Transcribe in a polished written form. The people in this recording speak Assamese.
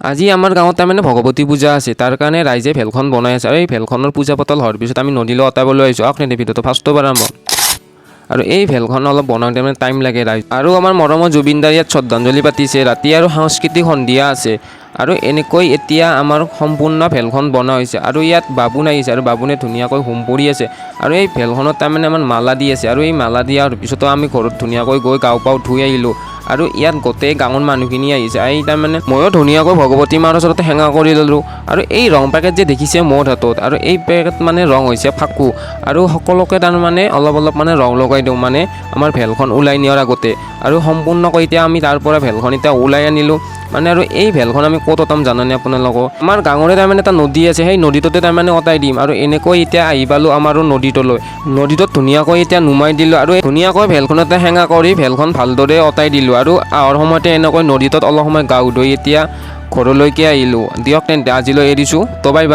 আজি আমাৰ গাঁৱত তাৰমানে ভগৱতী পূজা আছে, তাৰ কাৰণে ৰাইজে ভেলখন বনাই আছে আৰু এই ভেলখনৰ পূজা পাতল হোৱাৰ পিছত আমি নদীলৈ অতাবলৈ আহিছোঁ। আপুনি ভিডিঅ'টো ফাৰ্ষ্টৰ পৰা আৰম্ভ। আৰু এই ভেলখন অলপ বনাওঁতে মানে টাইম লাগে ৰাইজ। আৰু আমাৰ মৰমৰ জুবিন দাৰ ইয়াত শ্ৰদ্ধাঞ্জলি পাতিছে, ৰাতি আৰু সাংস্কৃতিক সন্ধিয়া আছে। আৰু এনেকৈ এতিয়া আমাৰ সম্পূৰ্ণ ভেলখন বনোৱা হৈছে আৰু ইয়াত বাবুন আহিছে আৰু বাবুনে ধুনীয়াকৈ হোম কৰি আছে। আৰু এই ভেলখনত তাৰমানে আমাৰ মালা দি আছে আৰু এই মালা দিয়াৰ পিছতো আমি ঘৰত ধুনীয়াকৈ গৈ গাও পাও ধুই আহিলোঁ। আৰু ইয়াত গোটেই গাঁৱৰ মানুহখিনি আহিছে, আহি তাৰমানে ময়ো ধুনীয়াকৈ ভগৱতী মাৰ ওচৰতে সেৱা কৰি ল'লোঁ। আৰু এই ৰং পেকেট যে দেখিছে মোৰ হাতত, আৰু এই পেকেট মানে ৰং হৈছে ফাকু। আৰু সকলোকে তাৰমানে অলপ অলপ মানে ৰং লগাই দিওঁ, মানে আমাৰ ভেলখন ওলাই নিয়াৰ আগতে। আৰু সম্পূৰ্ণকৈ এতিয়া আমি তাৰ পৰা ভেলখন এতিয়া ওলাই আনিলোঁ। মানে আৰু এই ভেলখন আমি ক'ত অতাম জানানে আপোনালোকক? আমাৰ গাঁৱৰে তাৰমানে এটা নদী আছে, সেই নদীটোতে তাৰমানে অতাই দিম। আৰু এনেকৈ এতিয়া আহি পালোঁ আমাৰো নদীটোলৈ। নদীটোত ধুনীয়াকৈ এতিয়া নুমাই দিলোঁ আৰু ধুনীয়াকৈ ভেলখনতে সেৱা কৰি ভেলখন ভালদৰে অতাই দিলোঁ। আৰু অহাৰ সময়তে এনেকৈ নদীটোত অলপ সময় গা ধুই এতিয়া ঘৰলৈকে আহিলোঁ। দিয়ক তেন্তে আজিলৈ এৰিছোঁ, তো বাই বাই।